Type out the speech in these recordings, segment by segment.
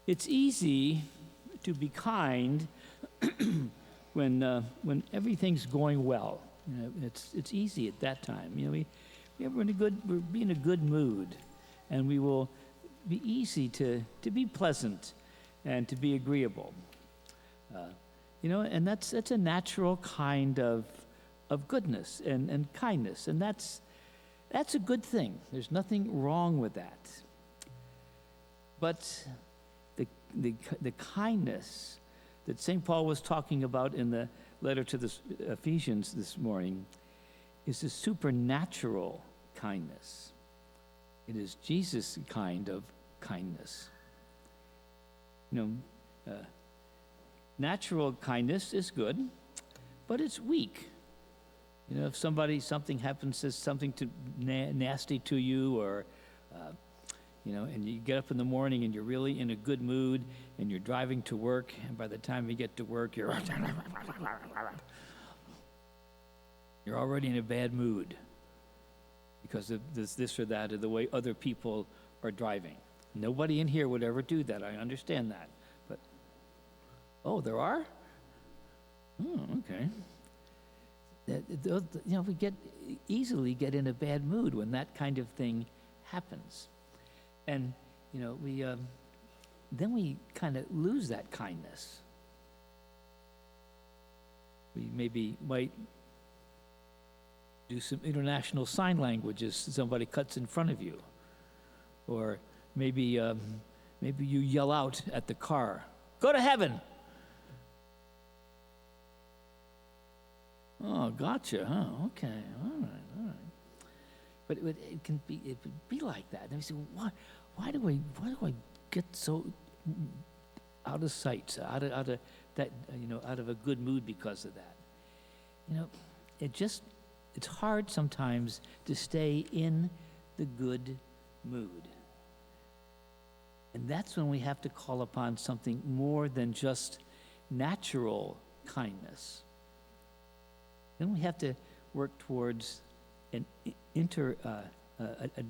It's easy to be kind when everything's going well. It's easy at that time. We're be in a good mood, and we will be easy to be pleasant and to be agreeable. And that's a natural kind of goodness and kindness, and that's a good thing. There's nothing wrong with that. But the kindness that St. Paul was talking about in the letter to the Ephesians this morning is a supernatural kindness. It is Jesus' kind of kindness. Natural kindness is good, but it's weak. If something happens, says something nasty to you, or and you get up in the morning and you're really in a good mood, and you're driving to work, and by the time you get to work, you're already in a bad mood because of this or that, or the way other people are driving. Nobody in here would ever do that. I understand that. But, there are? Oh, okay. We easily get in a bad mood when that kind of thing happens. And, then we kind of lose that kindness. We maybe might do some international sign language as somebody cuts in front of you. Or maybe you yell out at the car, "Go to heaven!" Oh, gotcha. Oh, okay. All right. But it would be like that. And we say, well, why do I get so out of sight, out of that, out of a good mood because of that? It's hard sometimes to stay in the good mood. And that's when we have to call upon something more than just natural kindness. Then we have to work towards a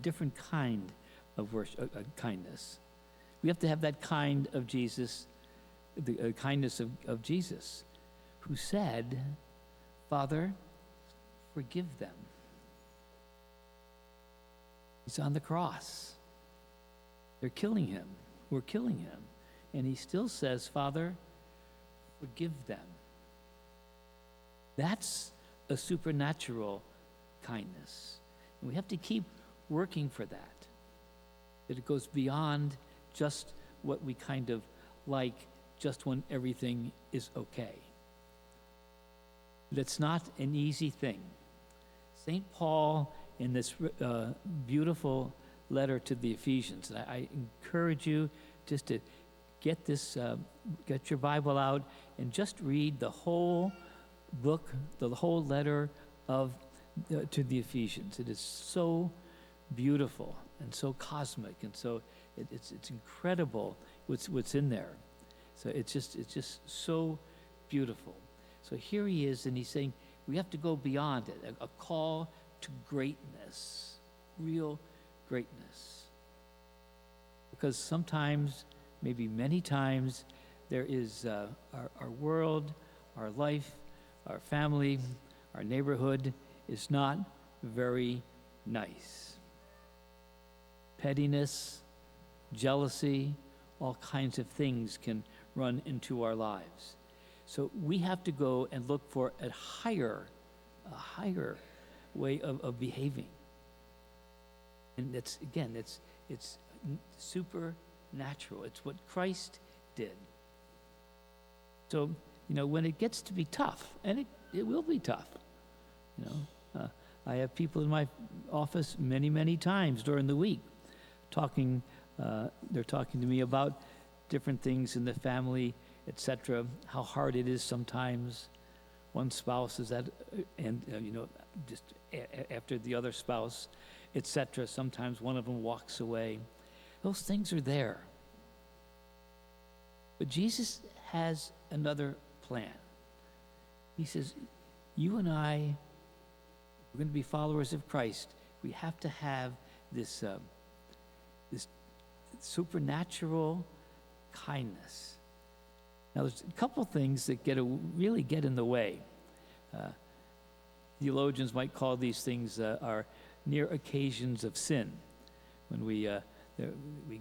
different kind of kindness. We have to have that kind of Jesus, the kindness of Jesus, who said, "Father, forgive them." He's on the cross. They're killing him. We're killing him. And he still says, "Father, forgive them." That's a supernatural kindness. And we have to keep working for that. That it goes beyond just what we kind of like just when everything is okay. But it's not an easy thing. St. Paul, in this beautiful letter to the Ephesians, and I encourage you just to get your Bible out and just read the whole book, the whole letter to the Ephesians. It is so beautiful and so cosmic, and so it's incredible what's in there. So it's just so beautiful. So here he is, and he's saying we have to go beyond it, a call to greatness, real greatness. Because sometimes, maybe many times, there is our world, our life, our family, our neighborhood is not very nice. Pettiness, jealousy, all kinds of things can run into our lives. So we have to go and look for a higher way of behaving. And it's supernatural. It's what Christ did. So, when it gets to be tough, and it will be tough, I have people in my office many, many times during the week they're talking to me about different things in the family, etc., how hard it is sometimes. One spouse is just after the other spouse, etc. Sometimes one of them walks away. Those things are there. But Jesus has another plan. He says, you and I, we're going to be followers of Christ. We have to have this supernatural kindness. Now, there's a couple things that really get in the way. Theologians might call these things our near occasions of sin, when we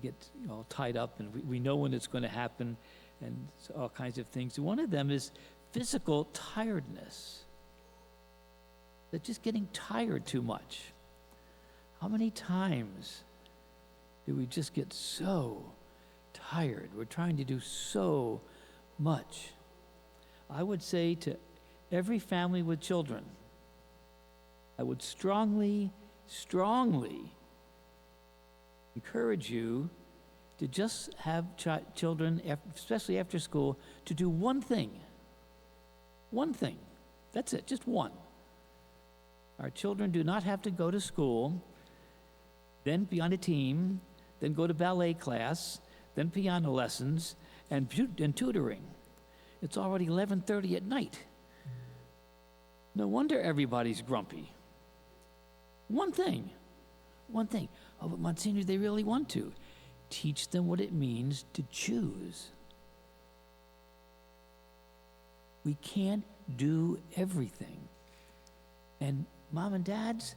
get all tied up and we know when it's going to happen and all kinds of things. One of them is physical tiredness. That just getting tired too much. How many times do we just get so tired? We're trying to do so much. I would say to every family with children, I would strongly encourage you to just have children, especially after school, to do one thing. One thing. That's it, just one. Our children do not have to go to school, then be on a team, then go to ballet class, then piano lessons, and tutoring. It's already 11:30 at night. No wonder everybody's grumpy. One thing. Oh, but Monsignor, they really want to. Teach them what it means to choose. We can't do everything. And mom and dads,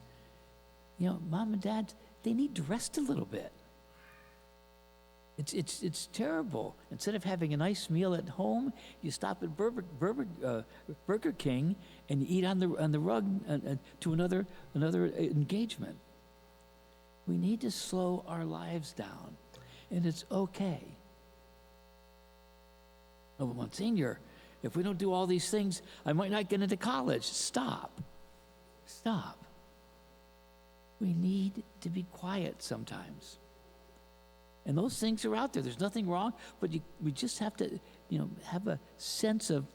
they need to rest a little bit. It's terrible. Instead of having a nice meal at home, you stop at Burger King and you eat on the rug to another engagement. We need to slow our lives down, and it's okay. Oh, but Monsignor, if we don't do all these things, I might not get into college. Stop. We need to be quiet sometimes. And those things are out there. There's nothing wrong, but we just have to, have a sense of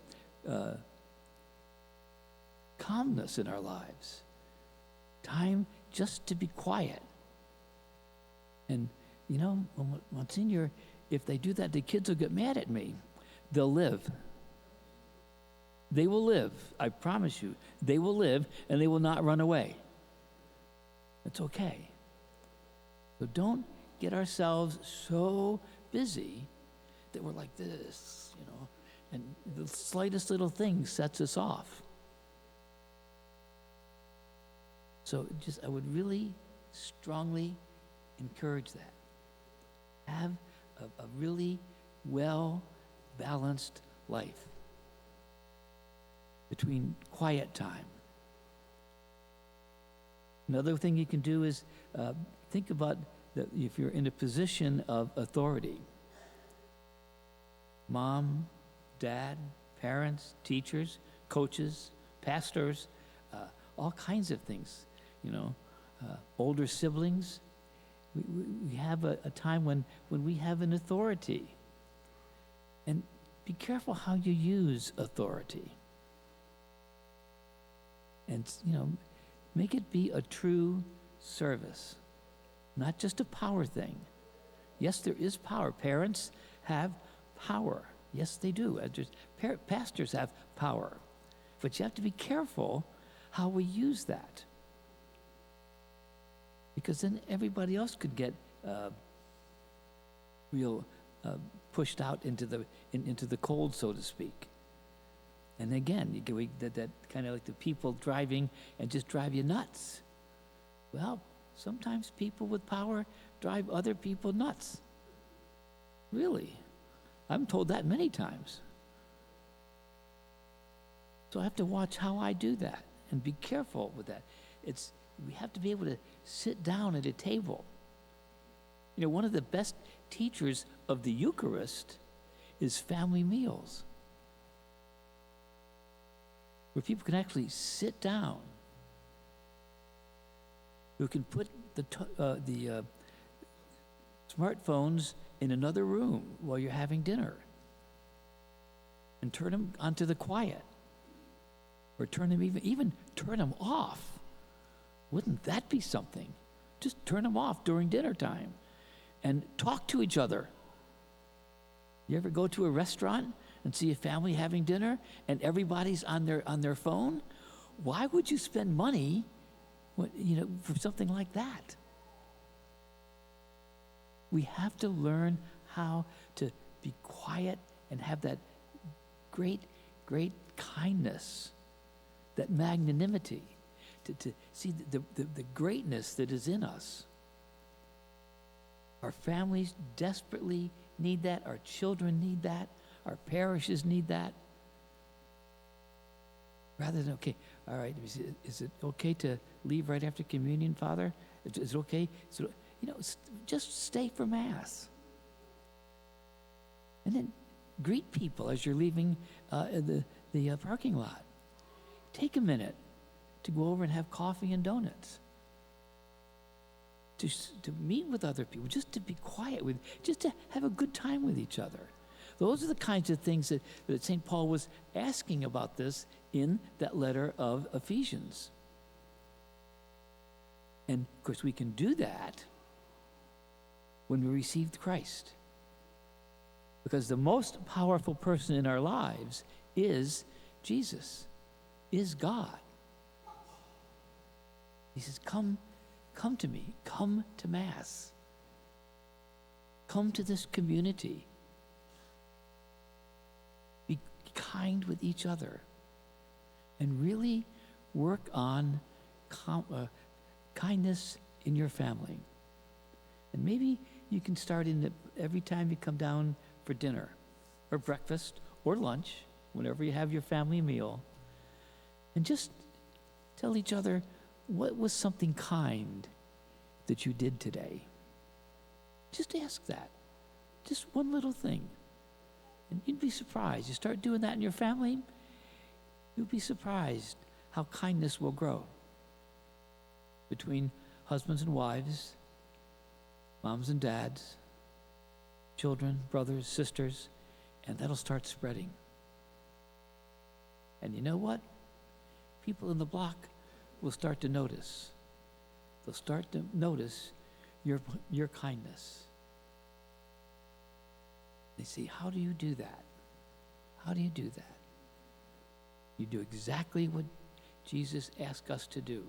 calmness in our lives. Time just to be quiet. And, Monsignor, if they do that, the kids will get mad at me. They'll live. They will live. I promise you. They will live, and they will not run away. It's okay. So don't get ourselves so busy that we're like this, and the slightest little thing sets us off. So I would really strongly encourage that. Have a really well-balanced life between quiet time. Another thing you can do is think about if you're in a position of authority. Mom, dad, parents, teachers, coaches, pastors, all kinds of things, older siblings. We have a time when we have an authority. And be careful how you use authority. And, make it be a true service, not just a power thing. Yes, there is power. Parents have power. Yes, they do. Pastors have power. But you have to be careful how we use that. Because then everybody else could get pushed out into the cold, so to speak. And again, you get that kind of like the people driving and just drive you nuts. Well, sometimes people with power drive other people nuts. Really. I'm told that many times. So I have to watch how I do that and be careful with that. We have to be able to sit down at a table. One of the best teachers of the Eucharist is family meals, where people can actually sit down, who can put the smartphones in another room while you're having dinner and turn them onto the quiet, or turn them even turn them off. Wouldn't that be something? Just turn them off during dinner time and talk to each other. You ever go to a restaurant and see a family having dinner and everybody's on their phone? Why would you spend money for something like that? We have to learn how to be quiet and have that great, great kindness, that magnanimity, to see the greatness that is in us. Our families desperately need that. Our children need that. Our parishes need that. Rather than, okay, all right, is it okay to leave right after communion, Father? Is it okay? So, just stay for Mass. And then greet people as you're leaving the parking lot. Take a minute to go over and have coffee and donuts. To meet with other people, just to be quiet with, just to have a good time with each other. Those are the kinds of things that St. Paul was asking about this in that letter of Ephesians. And of course, we can do that when we received Christ. Because the most powerful person in our lives is Jesus, is God. He says, come to me, come to Mass. Come to this community. Be kind with each other. And really work on kindness in your family. And maybe you can start in it every time you come down for dinner or breakfast or lunch, whenever you have your family meal. And just tell each other, what was something kind that you did today? Just ask that. Just one little thing. And you'd be surprised. You start doing that in your family, you'll be surprised how kindness will grow between husbands and wives, moms and dads, children, brothers, sisters, and that'll start spreading. And you know what? People in the block will start to notice. They'll start to notice your kindness. They say, how do you do that? How do you do that? You do exactly what Jesus asked us to do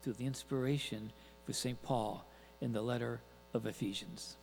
through the inspiration for St. Paul in the letter of Ephesians.